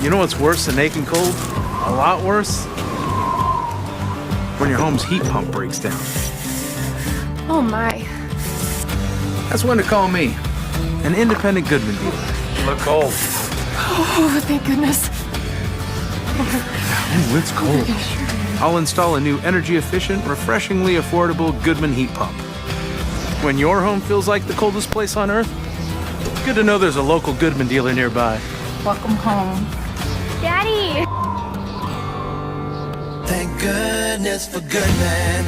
You know what's worse than aching cold? A lot worse? When your home's heat pump breaks down. Oh my. That's when to call me, an independent Goodman dealer. Look cold. Oh, thank goodness. Ooh, it's cold. I'll install a new energy-efficient, refreshingly affordable Goodman heat pump. When your home feels like the coldest place on Earth, it's good to know there's a local Goodman dealer nearby. Welcome home. Daddy! Thank goodness for Goodman.